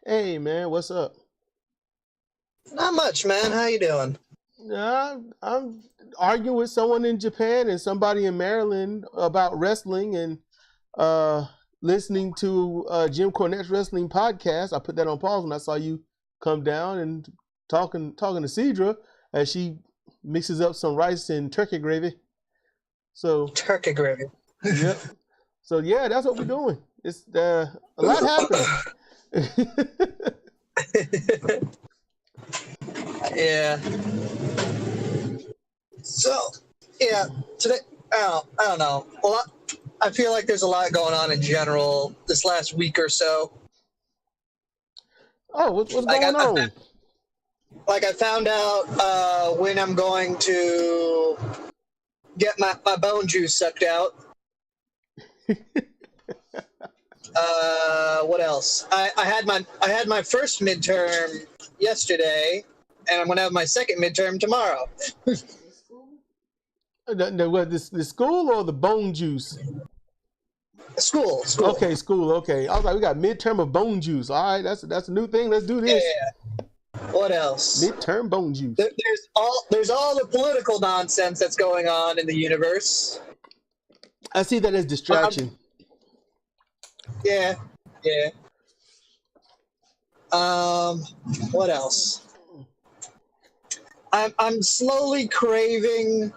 Hey man, what's up? Not much, man. How you doing? I'm arguing with someone in Japan and somebody in Maryland about wrestling and uh, listening to Jim Cornette's wrestling podcast. I put that on pause when I saw you come down and talking to Sidra as she mixes up some rice and turkey gravy. So Turkey gravy. yep. So yeah, that's what we're doing. It's a lot happening. Yeah. So, yeah, today, I don't know. Well, I feel like there's a lot going on in general this last week or so. Oh, what's going on? I found out when I'm going to get my bone juice sucked out. What else? I had my first midterm yesterday, and I'm gonna have my second midterm tomorrow. What, the school or the bone juice? School. Okay, school. Okay, I was like, we got midterm of bone juice. All right, that's a new thing. Let's do this. Yeah. What else? Midterm bone juice. There's all the political nonsense that's going on in the universe. I see that as distraction. Yeah. What else? I'm slowly craving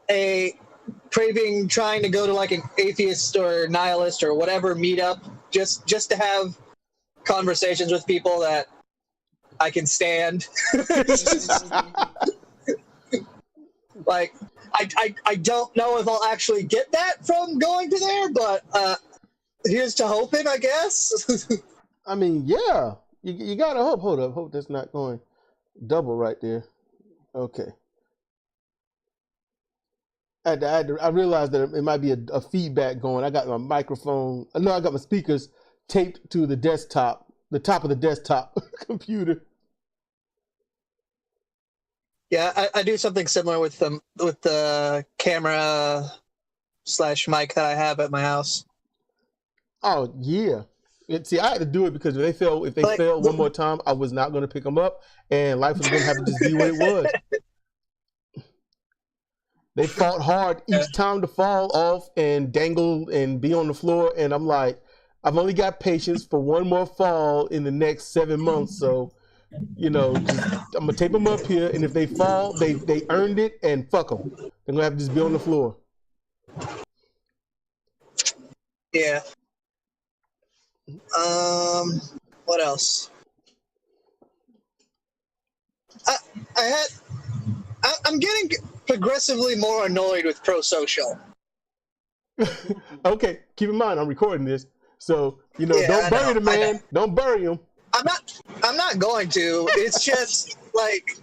trying to go to like an atheist or nihilist or whatever meetup just to have conversations with people that I can stand. Like I don't know if I'll actually get that from going to there, but here's to hoping, I guess. I mean, yeah, you gotta hope. Hold up, hope that's not going double right there. Okay. I realized that it might be a feedback going. I got my microphone. No, I got my speakers taped to the desktop, the top of the desktop computer. Yeah, I do something similar with the camera / mic that I have at my house. Oh yeah. See, I had to do it because if they failed one more time, I was not going to pick them up, and life was going to have to just be what it was. They fought hard each time to fall off and dangle and be on the floor, and I'm like, I've only got patience for one more fall in the next 7 months, so I'm gonna tape them up here, and if they fall, they earned it, and fuck them. They're gonna have to just be on the floor. Yeah. What else? I'm getting progressively more annoyed with pro-social. Okay, keep in mind I'm recording this, so don't bury the man. Don't bury him. I'm not going to. It's just like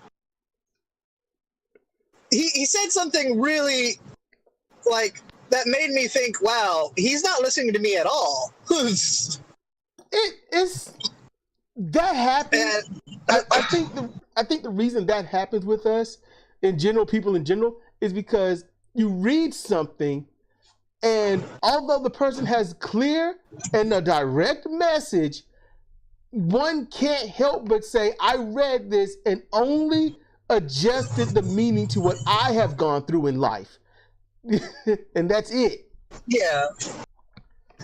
he said something really like that made me think, wow, he's not listening to me at all. It's that happens. I think the reason that happens with us in general, people in general, is because you read something, and although the person has clear and a direct message, one can't help but say, I read this and only adjusted the meaning to what I have gone through in life. And that's it. Yeah.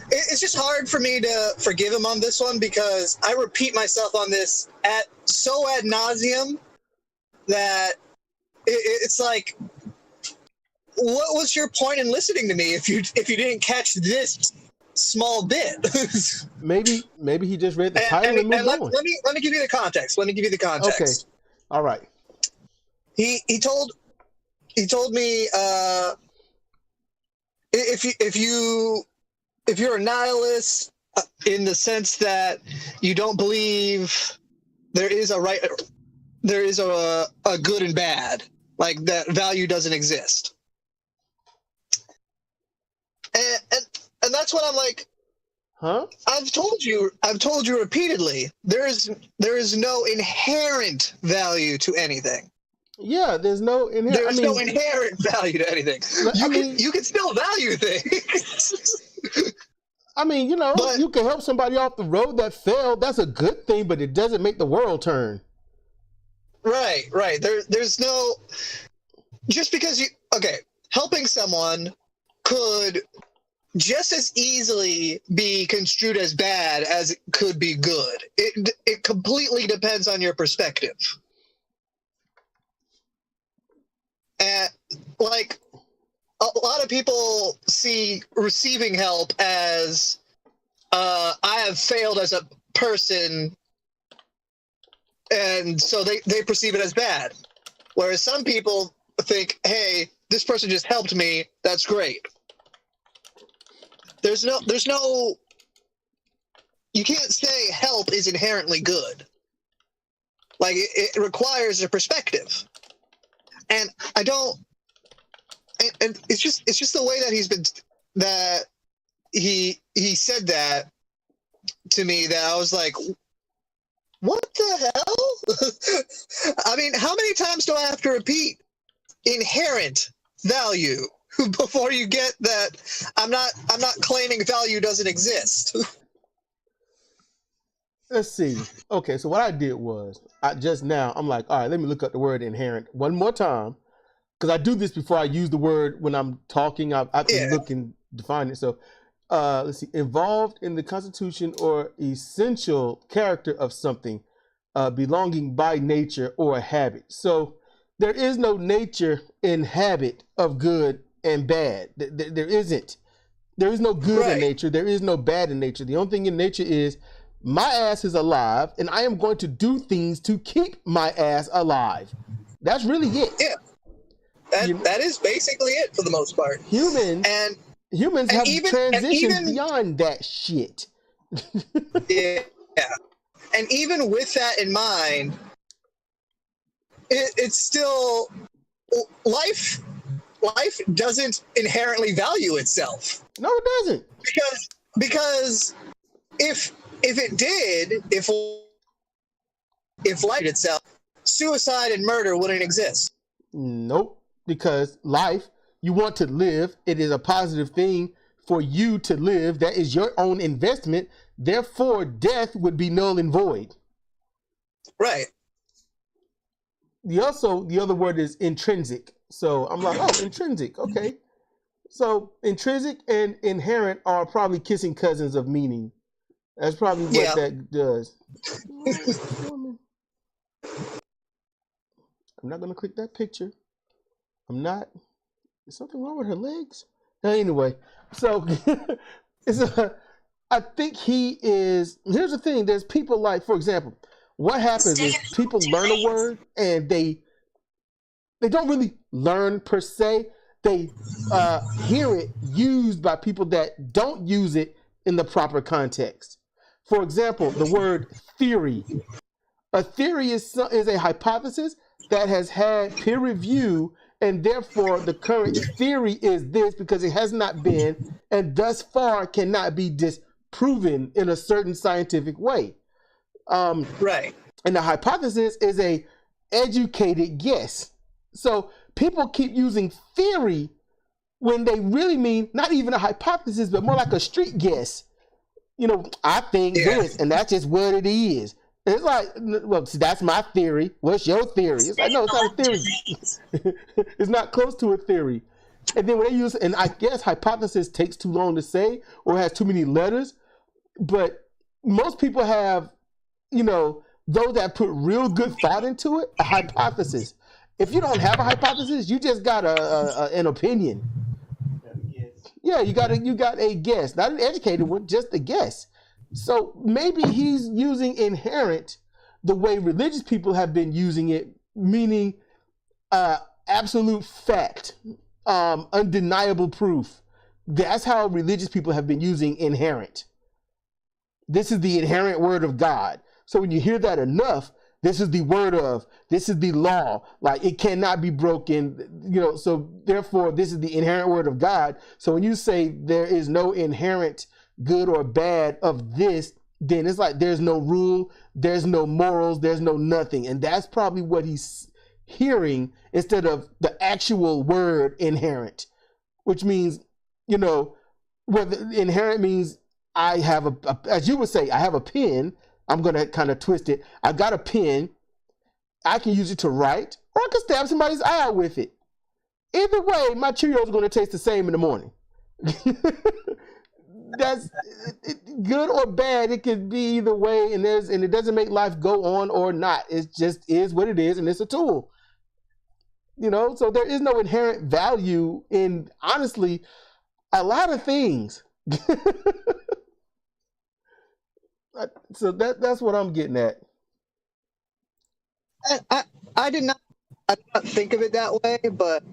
It's just hard for me to forgive him on this one because I repeat myself on this ad nauseum that it's like, what was your point in listening to me if you didn't catch this small bit? Maybe he just read the title and moved on. Let me give you the context. Okay. All right. He told me if you're a nihilist in the sense that you don't believe there is a good and bad, like that value doesn't exist. And that's what I'm like, huh? I've told you repeatedly, there is no inherent value to anything. Yeah, there's no inherent. No inherent value to anything. You can still value things. I mean, But you can help somebody off the road that failed. That's a good thing, but it doesn't make the world turn. right. There's no, just because helping someone could just as easily be construed as bad as it could be good. It completely depends on your perspective. And like a lot of people see receiving help as I have failed as a person, and so they perceive it as bad. Whereas some people think, hey, this person just helped me, that's great. There's no, you can't say help is inherently good. Like, it requires a perspective. And I don't, and it's just the way that he said that to me, that I was like, what the hell? I mean, how many times do I have to repeat inherent value before you get that I'm not claiming value doesn't exist? Let's see. Okay, so what I did was, I'm like, all right, let me look up the word inherent one more time, because I do this before I use the word when I'm talking. I can look and define it. So let's see. Involved in the constitution or essential character of something, belonging by nature or a habit. So there is no nature in habit of good and bad. There isn't. There is no good in nature. There is no bad in nature. The only thing in nature is my ass is alive, and I am going to do things to keep my ass alive. That's really it. Yeah. That is basically it for the most part. Humans have transitioned beyond that shit. Yeah. And even with that in mind, it's still, life doesn't inherently value itself. No, it doesn't. Because if it did, if life itself, suicide and murder wouldn't exist. Nope. Because life, you want to live. It is a positive thing for you to live. That is your own investment. Therefore, death would be null and void. Right. The other word is intrinsic. So I'm like, oh, intrinsic. Okay. So intrinsic and inherent are probably kissing cousins of meaning. That's probably what that does. I'm not going to click that picture. I'm not. Is something wrong with her legs? Anyway, so I think he is. Here's the thing. There's people like, for example, what happens is people learn a word and they don't really learn per se. They hear it used by people that don't use it in the proper context. For example, the word theory. A theory is a hypothesis that has had peer review, and therefore the current theory is this because it has not been, and thus far cannot be disproven in a certain scientific way. Right. And the hypothesis is a educated guess. So people keep using theory when they really mean not even a hypothesis, but more like a street guess. I think this, and that's just what it is. It's like, well, see, that's my theory. What's your theory? It's like, no, it's not a theory. It's not close to a theory. And then when they use, and I guess hypothesis takes too long to say or has too many letters, but most people have, those that put real good thought into it, a hypothesis. If you don't have a hypothesis, you just got an opinion. Yeah, you got a guess, not an educated one, just a guess. So maybe he's using inherent the way religious people have been using it, meaning absolute fact, undeniable proof. That's how religious people have been using inherent. This is the inherent word of God. So when you hear that enough, this is the word of, this is the law, like it cannot be broken, so therefore this is the inherent word of God. So when you say there is no inherent good or bad of this, then it's like there's no rule, there's no morals, there's no nothing. And that's probably what he's hearing instead of the actual word inherent, which means, whether inherent means I have as you would say, I have a pen. I'm going to kind of twist it. I got a pen. I can use it to write, or I can stab somebody's eye out with it. Either way, my Cheerios are going to taste the same in the morning. That's good or bad. It could be either way, and it doesn't make life go on or not. It just is what it is, and it's a tool. So there is no inherent value in, honestly, a lot of things. So that's what I'm getting at. I did not think of it that way, but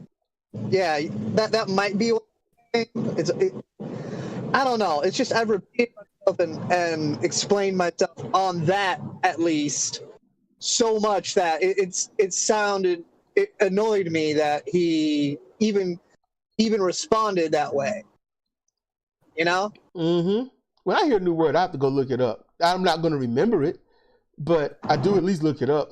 yeah, that might be. I don't know. It's just I've repeated myself and explained myself on that at least so much that it annoyed me that he even responded that way. Mm-hmm. When I hear a new word, I have to go look it up. I'm not going to remember it, but I do at least look it up.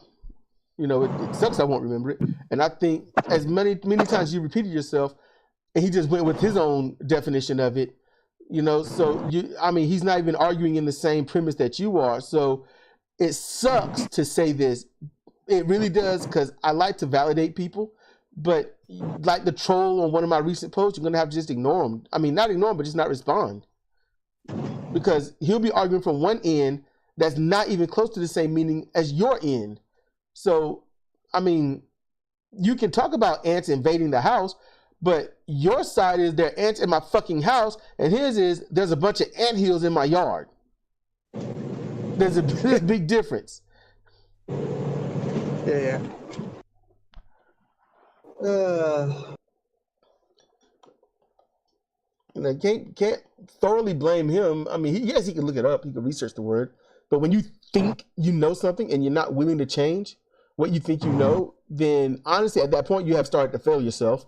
It sucks I won't remember it. And I think as many times you repeated yourself, and he just went with his own definition of it, so he's not even arguing in the same premise that you are. So it sucks to say this. It really does, because I like to validate people, but like the troll on one of my recent posts, you're going to have to just ignore him. I mean, not ignore him, but just not respond. Because he'll be arguing from one end that's not even close to the same meaning as your end. So, you can talk about ants invading the house, but your side is there are ants in my fucking house, and his is there's a bunch of anthills in my yard. There's a big difference. Yeah. And I can't thoroughly blame him. Yes, he can look it up. He can research the word. But when you think you know something and you're not willing to change what you think you know, then honestly, at that point, you have started to fail yourself.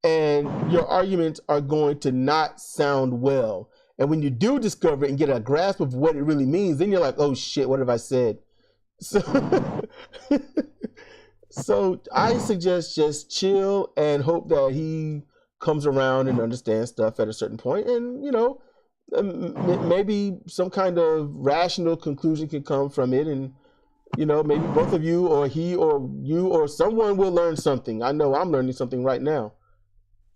And your arguments are going to not sound well. And when you do discover it and get a grasp of what it really means, then you're like, oh shit, what have I said? So I suggest just chill and hope that he comes around and understands stuff at a certain point, and maybe some kind of rational conclusion can come from it, and maybe both of you or he or you or someone will learn something. I know I'm learning something right now.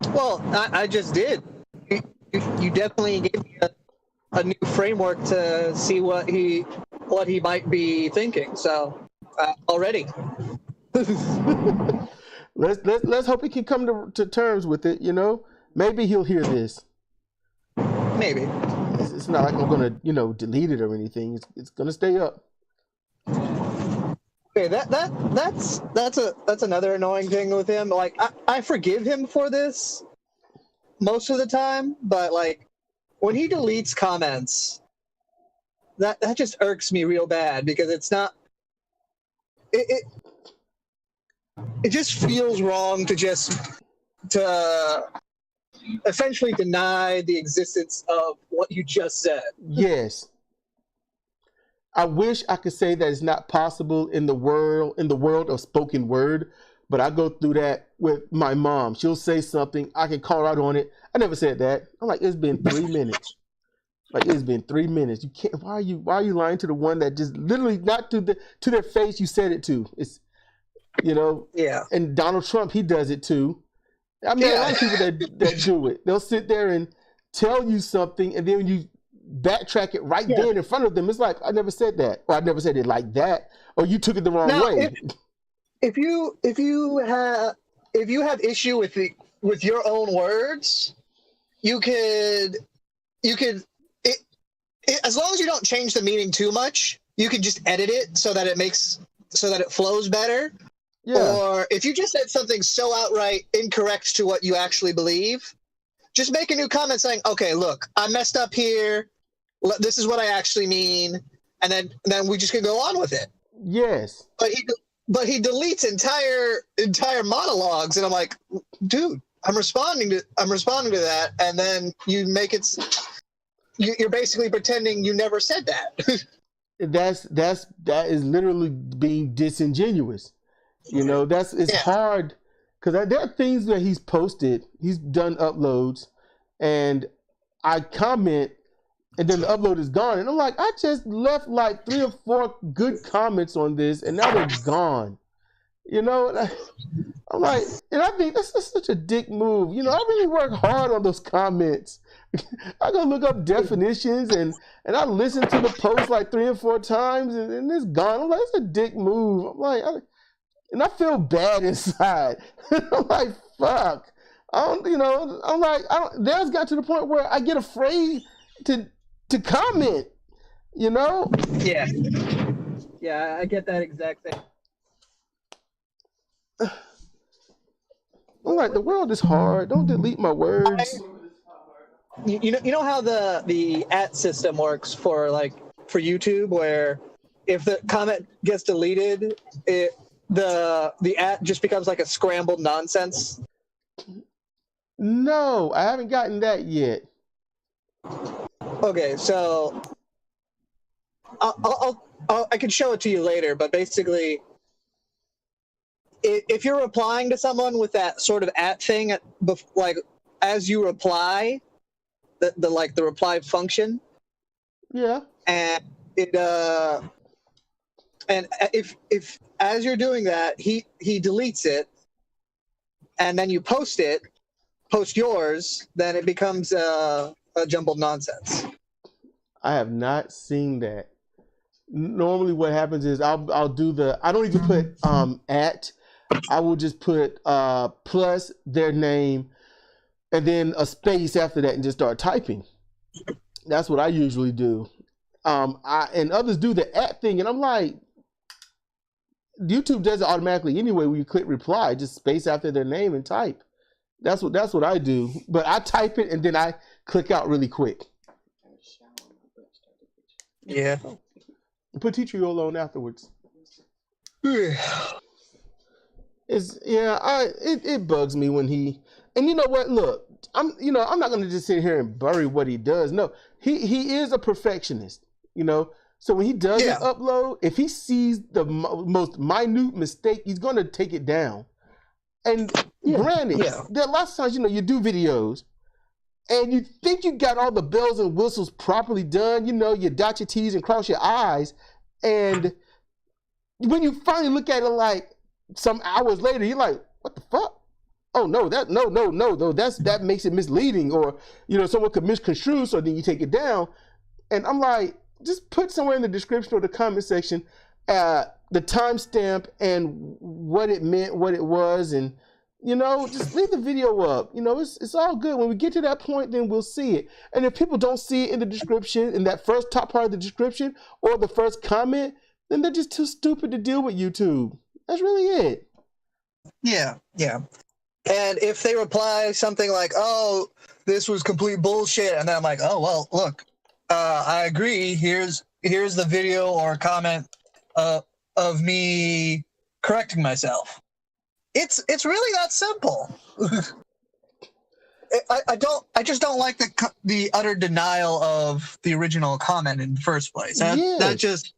Well, I just did. You definitely gave me a new framework to see what he might be thinking. So already. Let's hope he can come to terms with it. Maybe he'll hear this. Maybe it's not like I'm gonna delete it or anything. It's gonna stay up. Okay, that's another annoying thing with him. Like I forgive him for this most of the time, but like when he deletes comments, that just irks me real bad, because it's not. It just feels wrong to essentially deny the existence of what you just said. Yes. I wish I could say that it's not possible in the world of spoken word, but I go through that with my mom. She'll say something, I can call her out on it. I never said that. I'm like, it's been 3 minutes. Like, it's been 3 minutes. You can't. Why are you lying to the one that just literally not to their face you said it to? It's Yeah. And Donald Trump, he does it too. A lot of people that do it. They'll sit there and tell you something, and then when you backtrack it right there in front of them, it's like, I never said that, or I never said it like that, or you took it the wrong way. If you have issue with your own words, you could as long as you don't change the meaning too much, you can just edit it so that it flows better. Yeah. Or if you just said something so outright incorrect to what you actually believe, just make a new comment saying, okay, look, I messed up here. This is what I actually mean. And then we just can go on with it. Yes. But he deletes entire monologues. And I'm like, dude, I'm responding to that. And then you make it, you're basically pretending you never said that. That is literally being disingenuous. It's hard, because there are things that he's posted. He's done uploads, and I comment and then the upload is gone. And I'm like, I just left like 3 or 4 good comments on this, and now they're gone. You know, and I'm like, and I think that's such a dick move. You know, I really work hard on those comments. I go look up definitions, and I listen to the post like 3 or 4 times, and it's gone. I'm like, it's a dick move. I'm like, and I feel bad inside. I'm like, fuck. That's got to the point where I get afraid to comment, you know? Yeah. Yeah, I get that exact thing. I'm like, the world is hard. Don't delete my words. You know how the @ system works for YouTube, where if the comment gets deleted, the @ just becomes like a scrambled nonsense. No, I haven't gotten that yet. Okay, so I can show it to you later, but basically, if you're replying to someone with that sort of @ thing, like as you reply, the reply function, yeah, and if as you're doing that, he deletes it, and then you post yours, then it becomes a jumbled nonsense. I have not seen that. Normally what happens is I'll do I don't even put @ I will just put plus their name and then a space after that and just start typing. That's what I usually do. And others do the @ thing, and I'm like, YouTube does it automatically anyway. When you click reply, just space after their name and type. That's what I do. But I type it and then I click out really quick. Yeah. Put Teacher Yolo on afterwards. It bugs me when he, and you know what? Look, I'm not gonna just sit here and bury what he does. No, he is a perfectionist. You know, so when he does an upload, if he sees the most minute mistake, he's gonna take it down. And granted, there are lots of times, you do videos and you think you got all the bells and whistles properly done, you dot your T's and cross your I's, and when you finally look at it like some hours later, you're like, what the fuck? Oh no, that makes it misleading, or someone could misconstrue, so then you take it down. And I'm like, just put somewhere in the description or the comment section the timestamp and what it meant, what it was, and just leave the video up. It's all good. When we get to that point, then we'll see it. And if people don't see it in the description, in that first top part of the description or the first comment, then they're just too stupid to deal with YouTube. That's really it. Yeah. And if they reply something like, "Oh, this was complete bullshit," and then I'm like, "Oh well, look, I agree. Here's the video or comment of me correcting myself." It's really that simple. I just don't like the utter denial of the original comment in the first place. That just,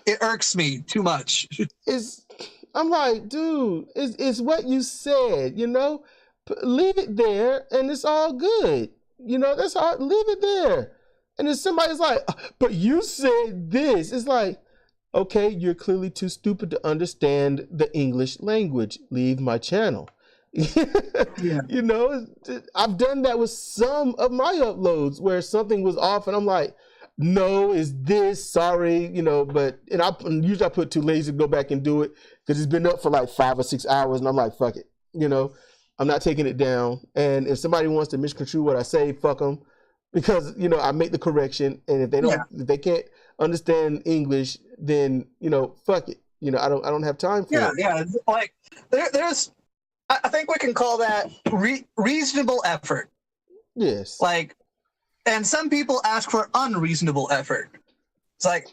it irks me too much. I'm like, dude, it's what you said, leave it there and it's all good. That's all, leave it there. And then somebody's like, but you said this. It's like, okay, you're clearly too stupid to understand the English language. Leave my channel. Yeah. I've done that with some of my uploads where something was off and I'm like, no, is this, sorry, but usually I put too lazy to go back and do it because it's been up for like 5 or 6 hours and I'm like, fuck it. I'm not taking it down. And if somebody wants to misconstrue what I say, fuck them, because, I make the correction. And if they don't, if they can't understand English, then, fuck it. I don't have time for it. Yeah. Like there's, I think we can call that reasonable effort. Yes. And some people ask for unreasonable effort. It's like,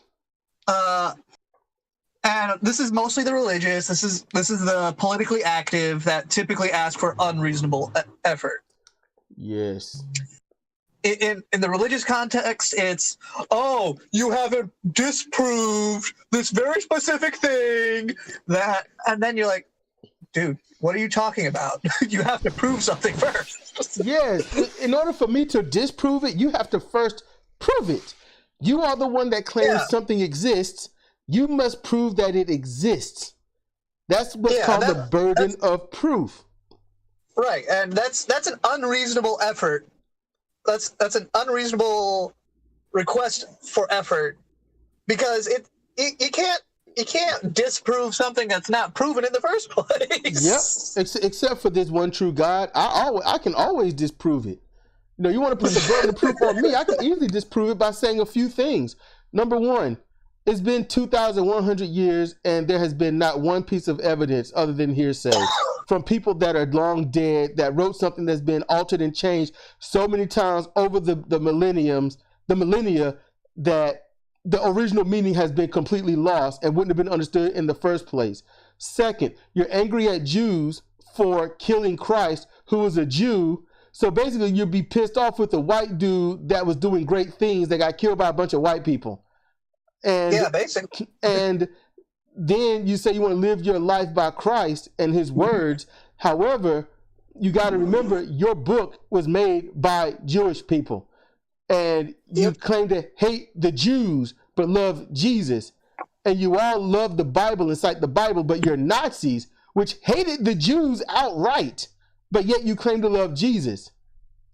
and this is mostly the religious. This is the politically active that typically ask for unreasonable effort. Yes. In the religious context, it's, oh, you haven't disproved this very specific thing and then you're like, dude, what are you talking about? You have to prove something first. Yes. In order for me to disprove it, you have to first Prove it. You are the one that claims something exists. You must prove that it exists. That's what's called the burden of proof. Right, and that's an unreasonable effort. That's an unreasonable request for effort, because you can't disprove something that's not proven in the first place. Yep. Except for this one true God, I can always disprove it. You know, you want to put the burden of proof on me? I can easily disprove it by saying a few things. Number one, it's been 2,100 years, and there has been not one piece of evidence other than hearsay from people that are long dead, that wrote something that's been altered and changed so many times over the millennia, that the original meaning has been completely lost and wouldn't have been understood in the first place. Second, you're angry at Jews for killing Christ, who was a Jew. So basically, you'd be pissed off with the white dude that was doing great things that got killed by a bunch of white people. And, yeah, basically. And then you say you want to live your life by Christ and his words. However, you got to remember your book was made by Jewish people. And you claim to hate the Jews, but love Jesus. And you all love the Bible and cite the Bible, but you're Nazis, which hated the Jews outright. But yet you claim to love Jesus.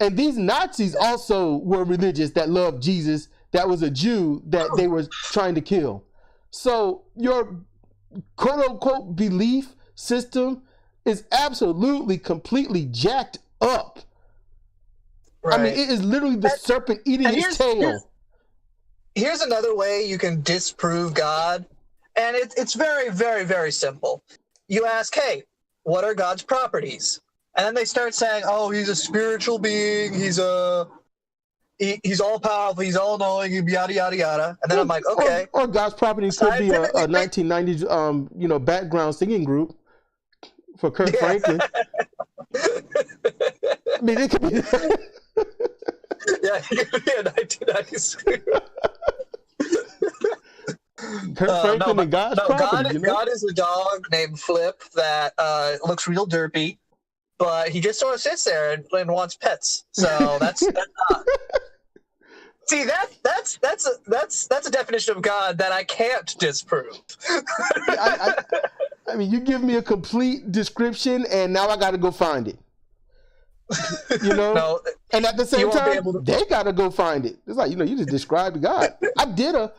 And these Nazis also were religious that loved Jesus, that was a Jew that they were trying to kill. So your quote-unquote belief system is absolutely, completely jacked up. Right. I mean, it is literally the serpent eating its tail. Here's another way you can disprove God. And it's very, very, very simple. You ask, hey, what are God's properties? And then they start saying, oh, he's a spiritual being, he's all powerful, he's all knowing, yada yada yada. And then I'm like, okay. Or God's properties could be a 1990s background singing group for Kurt Franklin. I mean, it could be yeah, it could be a 1990s Kurt Franklin and God's property. God is a dog named Flip that looks real derpy. But he just sort of sits there and wants pets. So that's not. See, that's a definition of God that I can't disprove. I mean, you give me a complete description, and now I got to go find it. You know, no, and at the same time, they got to go find it. It's like, you just described God. I did a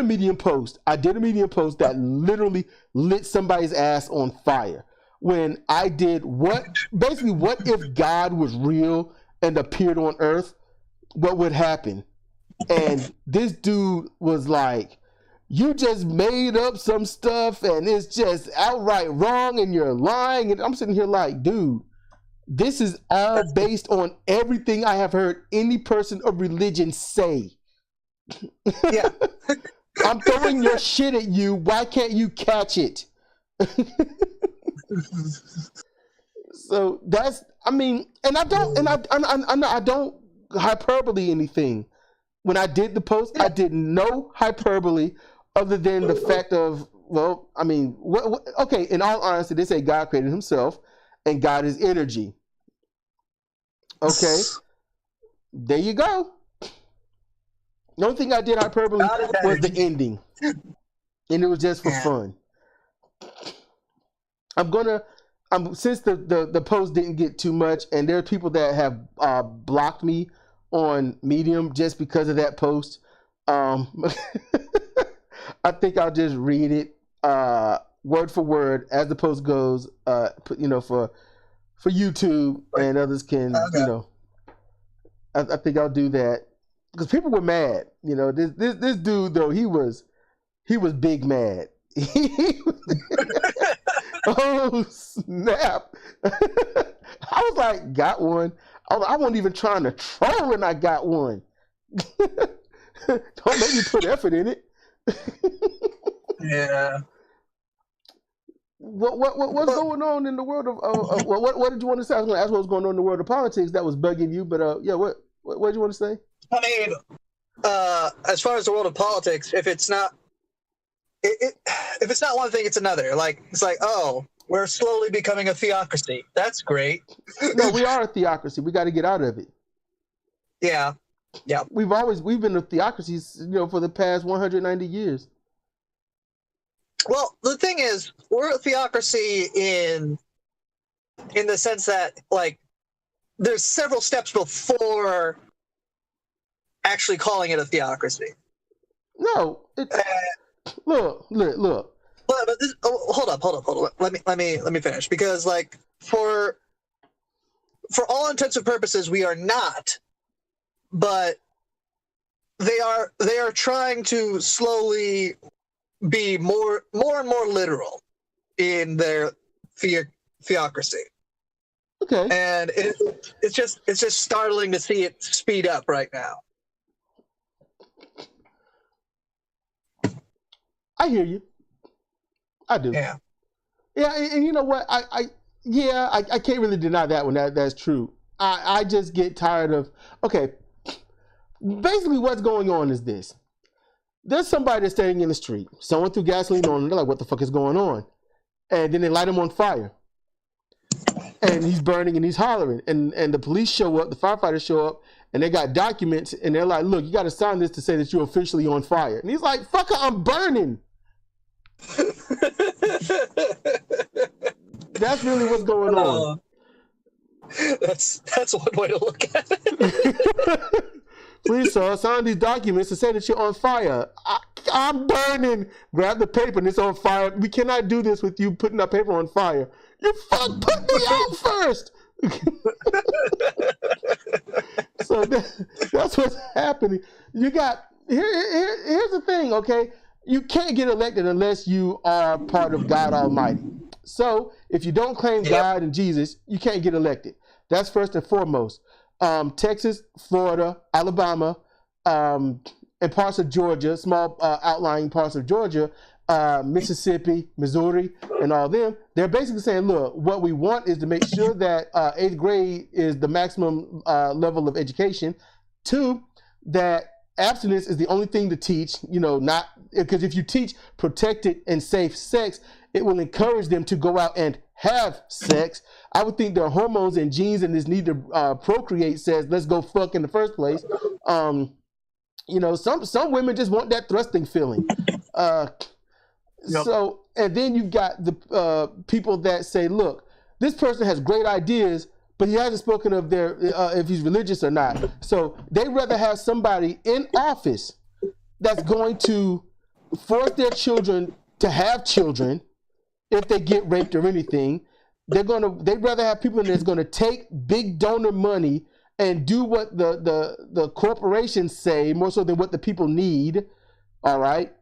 Medium post. I did a Medium post that literally lit somebody's ass on fire. When I did what if God was real and appeared on Earth, what would happen? And this dude was like, you just made up some stuff and it's just outright wrong and you're lying. And I'm sitting here like, dude, this is all based on everything I have heard any person of religion say. Yeah. I'm throwing your shit at you. Why can't you catch it? So that's, I mean, and I don't hyperbole anything. When I did the post, I did no hyperbole other than the fact of, well, I mean, okay, in all honesty, they say God created himself and God is energy. Okay, there you go. The only thing I did hyperbole was the ending, and it was just for fun. Since the post didn't get too much, and there are people that have blocked me on Medium just because of that post. I think I'll just read it word for word as the post goes. For YouTube and others can, I think I'll do that because people were mad. This dude though, he was big mad. Oh snap! I was like, got one. I wasn't even trying to troll, and I got one. Don't make me put effort in it. Yeah. What's going on in the world of what did you want to say? I was going to ask what was going on in the world of politics that was bugging you, but what did you want to say? I mean, as far as the world of politics, if it's not one thing, it's another. Like it's like, oh, we're slowly becoming a theocracy. That's great. No, we are a theocracy. We got to get out of it. Yeah. Yeah. We've been a theocracy, for the past 190 years. Well, the thing is, we're a theocracy in the sense that, like, there's several steps before actually calling it a theocracy. No, look. But this, hold up. Let me finish, because, like, for all intents and purposes, we are not. But they are trying to slowly be more and more literal in their theocracy. Okay. And it's just startling to see it speed up right now. I hear you. I do. Yeah. Yeah, and you know what? I can't really deny that one. That's true. I just get tired of, okay, basically what's going on is this. There's somebody that's standing in the street. Someone threw gasoline on him. They're like, what the fuck is going on? And then they light him on fire. And he's burning and he's hollering. And the police show up, the firefighters show up, and they got documents, and they're like, look, you got to sign this to say that you're officially on fire. And he's like, fucker, I'm burning. That's really what's going on. That's one way to look at it. Please, sir, sign these documents to say that you're on fire. I'm burning. Grab the paper and it's on fire. We cannot do this with you putting that paper on fire. You fuck put me out first. So that's what's happening. You got here's the thing, okay? You can't get elected unless you are part of God Almighty. So if you don't claim God and Jesus, you can't get elected. That's first and foremost. Texas, Florida, Alabama, and parts of Georgia, small outlying parts of Georgia, Mississippi, Missouri, and all them, they're basically saying, look, what we want is to make sure that 8th grade is the maximum level of education. 2, that abstinence is the only thing to teach, not because if you teach protected and safe sex, it will encourage them to go out and have sex. I would think their hormones and genes and this need to procreate says, let's go fuck in the first place. Some women just want that thrusting feeling. So, and then you've got the people that say, look, this person has great ideas, but he hasn't spoken of their if he's religious or not. So they'd rather have somebody in office that's going to force their children to have children if they get raped or anything. They'd rather have people that's going to take big donor money and do what the corporations say more so than what the people need. All right,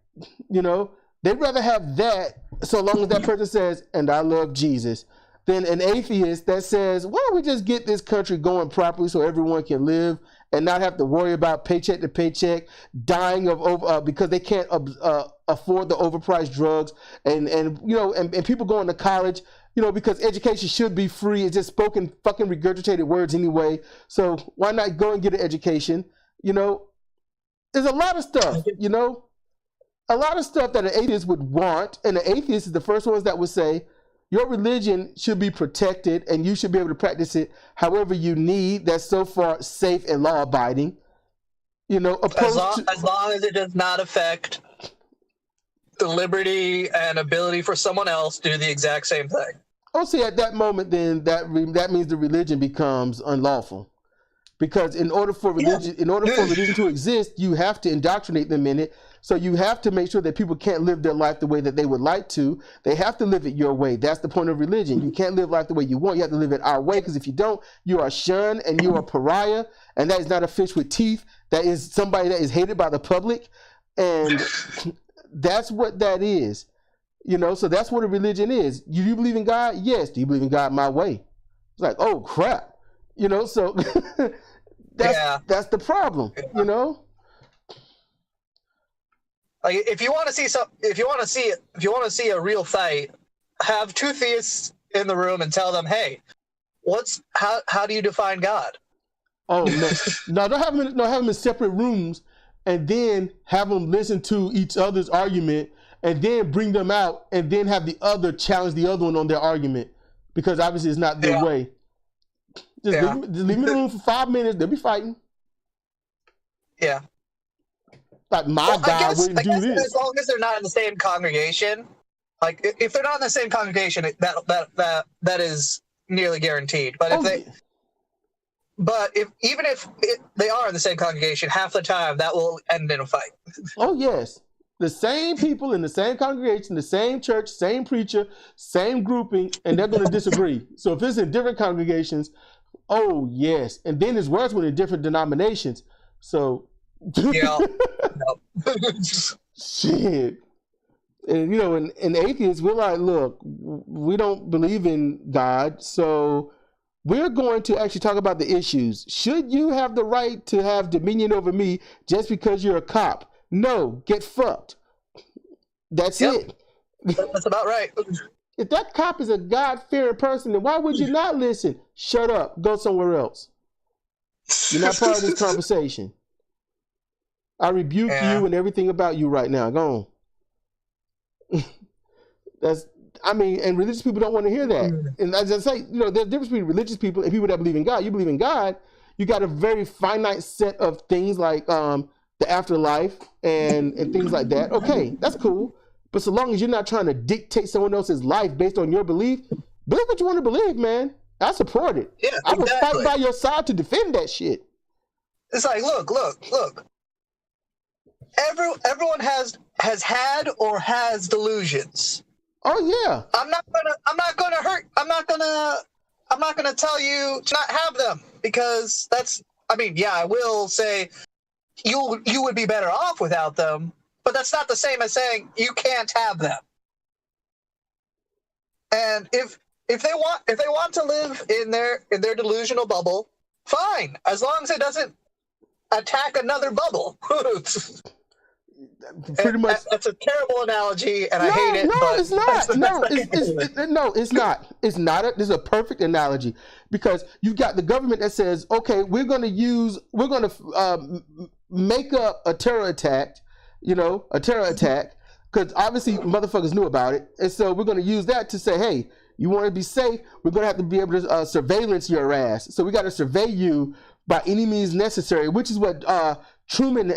they'd rather have that so long as that person says, "And I love Jesus," than an atheist that says, "Why don't we just get this country going properly so everyone can live and not have to worry about paycheck to paycheck, dying of because they can't afford the overpriced drugs, and people going to college." Because education should be free. It's just fucking regurgitated words anyway. So why not go and get an education? There's a lot of stuff, a lot of stuff that an atheist would want. And the atheist is the first ones that would say, your religion should be protected and you should be able to practice it however you need. That's so far safe and law abiding. As long as it does not affect the liberty and ability for someone else to do the exact same thing. Oh, see, at that moment, then that means the religion becomes unlawful, because in order for religion to exist, you have to indoctrinate them in it. So you have to make sure that people can't live their life the way that they would like to. They have to live it your way. That's the point of religion. You can't live life the way you want. You have to live it our way, because if you don't, you are shunned and you are a pariah. And that is not a fish with teeth. That is somebody that is hated by the public, and that's what that is. So that's what a religion is. Do you believe in God? Yes. Do you believe in God my way? It's like, oh crap. So that's the problem, Like, if you want to see a real fight, have two theists in the room and tell them, hey, how do you define God? Oh no. Don't have them in separate rooms and then have them listen to each other's argument and then bring them out and then have the other challenge the other one on their argument, because obviously it's not their way. Just leave them in the room for 5 minutes. They'll be fighting. Yeah. Like my God wouldn't do this. As long as they're not in the same congregation, like if they're not in the same congregation, that is nearly guaranteed. But if they are in the same congregation, half the time that will end in a fight. Oh yes, the same people in the same congregation, the same church, same preacher, same grouping, and they're going to disagree. So if it's in different congregations, oh yes, and then it's worse when they're different denominations. So yeah, shit. And in atheists, we're like, look, we don't believe in God, so we're going to actually talk about the issues. Should you have the right to have dominion over me just because you're a cop? No, get fucked. That's it. That's about right. If that cop is a God-fearing person, then why would you not listen? Shut up. Go somewhere else. You're not part of this conversation. I rebuke you and everything about you right now. Go on. And religious people don't want to hear that. And as I say, there's a difference between religious people and people that believe in God. You believe in God, you got a very finite set of things like the afterlife and things like that. Okay, that's cool. But so long as you're not trying to dictate someone else's life based on your belief, believe what you want to believe, man. I support it. Yeah, I will fight by your side to defend that shit. It's like, look. Everyone has had or has delusions. Oh yeah. I'm not gonna tell you to not have them, because I will say you would be better off without them, but that's not the same as saying you can't have them. And if they want to live in their delusional bubble, fine, as long as it doesn't attack another bubble. Pretty much. That's a terrible analogy, and I hate it. No, it's not. It's not. This is a perfect analogy, because you've got the government that says, okay, we're going to make up a terror attack, because obviously motherfuckers knew about it, and so we're going to use that to say, hey, you want to be safe, we're going to have to be able to surveillance your ass. So we got to survey you by any means necessary, which is what Truman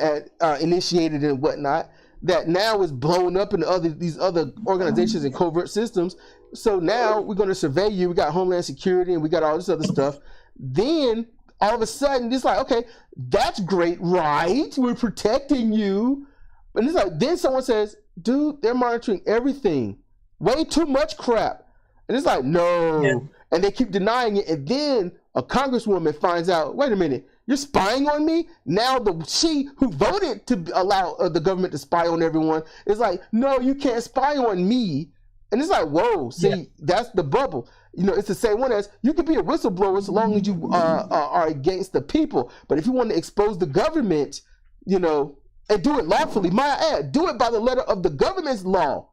initiated and whatnot, that now is blown up in these other organizations and covert systems. So now we're going to survey you. We got Homeland Security and we got all this other stuff. Then all of a sudden it's like, okay, that's great, right? We're protecting you. And it's like, then someone says, dude, they're monitoring everything. Way too much crap. And it's like, no. Yeah. And they keep denying it. And then a congresswoman finds out, wait a minute, you're spying on me? Now she who voted to allow the government to spy on everyone is like, no, you can't spy on me. And it's like, whoa, see, that's the bubble. It's the same one as you can be a whistleblower so long as you are against the people. But if you want to expose the government, and do it lawfully, do it by the letter of the government's law,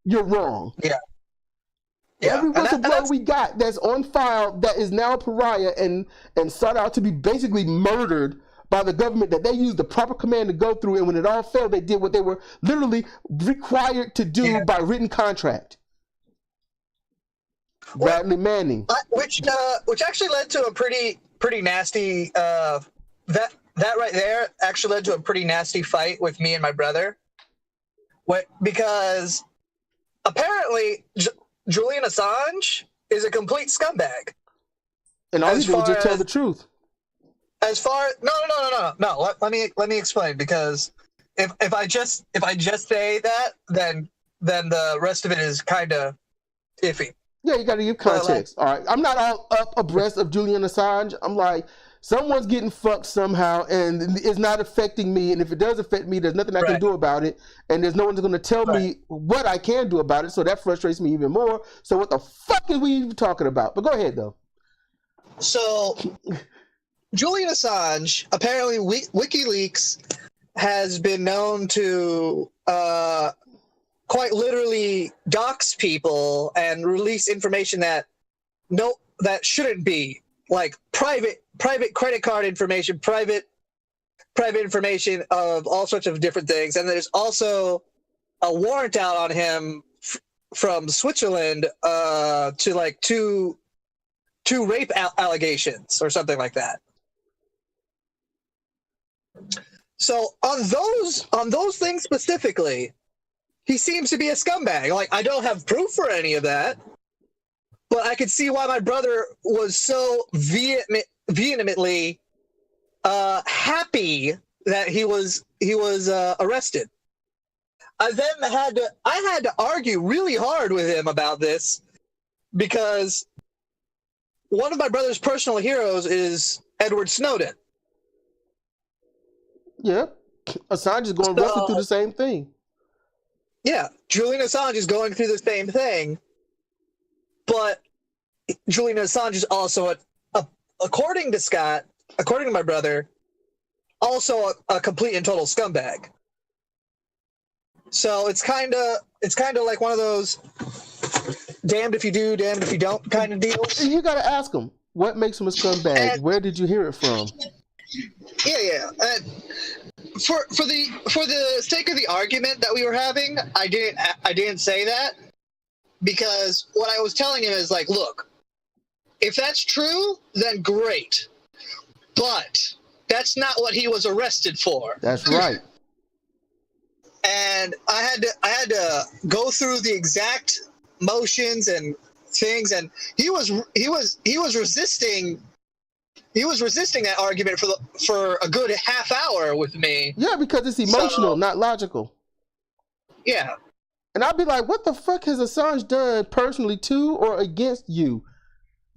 you're wrong. Yeah. Every whistleblower we got that's on file that is now a pariah and sought out to be basically murdered by the government, that they used the proper command to go through, and when it all failed, they did what they were literally required to do by written contract. Bradley Manning, which actually led to a pretty nasty that right there actually led to a pretty nasty fight with me and my brother, because apparently Julian Assange is a complete scumbag. And all he did was just tell the truth. No. Let me explain, because if I just say that, then the rest of it is kind of iffy. Yeah, you got to give context. All right, I'm not all up abreast of Julian Assange. I'm like, someone's getting fucked somehow, and it's not affecting me. And if it does affect me, there's nothing I can do about it. And there's no one's going to tell me what I can do about it. So that frustrates me even more. So what the fuck are we even talking about? But go ahead, though. So Julian Assange, apparently WikiLeaks has been known to quite literally dox people and release information that shouldn't be, like private credit card information, private information of all sorts of different things. And there's also a warrant out on him from Switzerland to like two rape allegations or something like that. So on those things specifically, he seems to be a scumbag. Like, I don't have proof for any of that, but I could see why my brother was so vehemently happy that he was arrested. I then had to argue really hard with him about this, because one of my brother's personal heroes is Edward Snowden. Yeah, Assange is going roughly through the same thing. Yeah, Julian Assange is going through the same thing, but Julian Assange is also, according to my brother, also a complete and total scumbag. So it's kind of like one of those damned if you do, damned if you don't kind of deals. You got to ask him, what makes him a scumbag? Where did you hear it from? Yeah. For the sake of the argument that we were having, I didn't say that, because what I was telling him is like, look, if that's true, then great, but that's not what he was arrested for. That's right. And I had to go through the exact motions and things, and he was resisting. He was resisting that argument for a good half hour with me. Yeah, because it's emotional, not logical. Yeah. And I'd be like, what the fuck has Assange done personally to or against you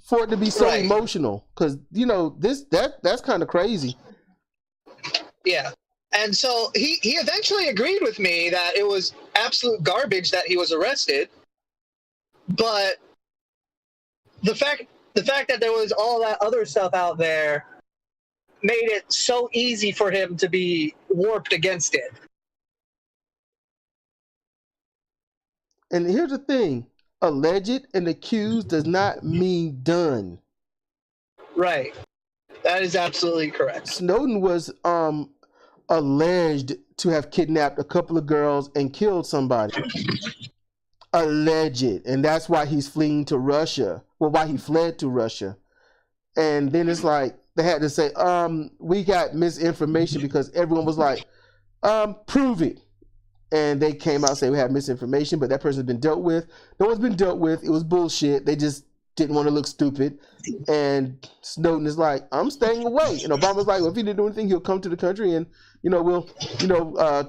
for it to be so emotional? Because, that's kind of crazy. Yeah. And so he eventually agreed with me that it was absolute garbage that he was arrested. But the fact that there was all that other stuff out there made it so easy for him to be warped against it. And here's the thing. Alleged and accused does not mean done. Right. That is absolutely correct. Snowden was alleged to have kidnapped a couple of girls and killed somebody. Alleged. And that's why he's fleeing to Russia. Well, why he fled to Russia. And then it's like, they had to say, we got misinformation, because everyone was like, prove it. And they came out and say we have misinformation, but that person's been dealt with. No one's been dealt with. It was bullshit. They just didn't want to look stupid. And Snowden is like, I'm staying away. And Obama's like, well, if he didn't do anything, he'll come to the country and, we'll,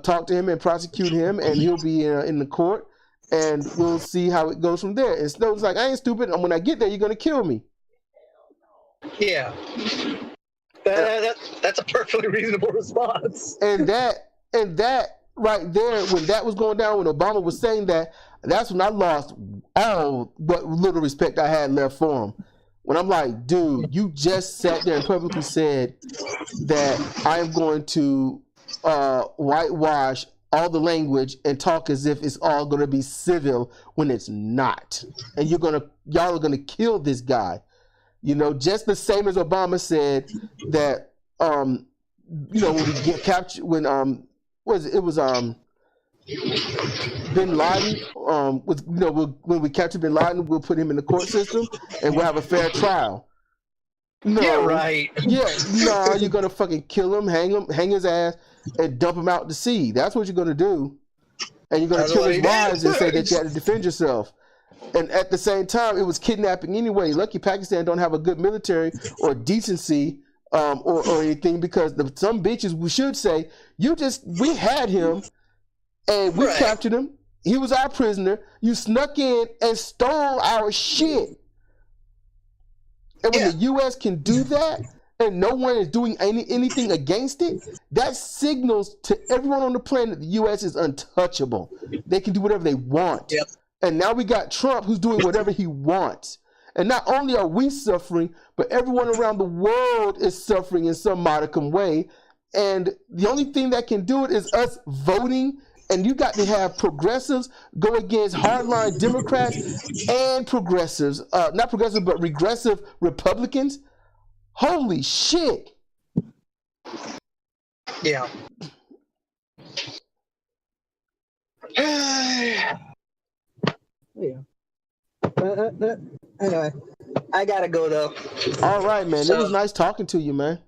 talk to him and prosecute him, and he'll be in the court, and we'll see how it goes from there. And Snowden's like, I ain't stupid. And when I get there, you're going to kill me. Yeah. That's a perfectly reasonable response. And that right there, when that was going down, when Obama was saying that, that's when I lost all what little respect I had left for him. When I'm like, dude, you just sat there and publicly said that I'm going to whitewash all the language and talk as if it's all going to be civil when it's not. And y'all are going to kill this guy. Just the same as Obama said that, when we get captured, when Bin Laden, when we capture Bin Laden, we'll put him in the court system and we'll have a fair trial. No, yeah, right. Yeah, no, you're gonna fucking kill him, hang his ass, and dump him out to sea. That's what you're gonna do, and you're gonna kill his wives and say that you had to defend yourself. And at the same time, it was kidnapping anyway. Lucky Pakistan don't have a good military or decency or anything, because some bitches, we should say, we had him and we captured him. He was our prisoner. You snuck in and stole our shit. And when the U.S. can do that and no one is doing anything against it, that signals to everyone on the planet the U.S. is untouchable. They can do whatever they want. Yep. And now we got Trump, who's doing whatever he wants. And not only are we suffering, but everyone around the world is suffering in some modicum way. And the only thing that can do it is us voting. And you got to have progressives go against hardline Democrats and progressives, not progressive, but regressive Republicans. Holy shit. Yeah. Yeah. Anyway, I gotta go though. All right, man. It was nice talking to you, man.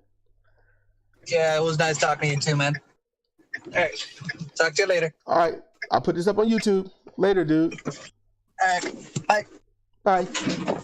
Yeah, it was nice talking to you too, man. All right. Talk to you later. All right. I'll put this up on YouTube later, dude. All right. Bye. Bye.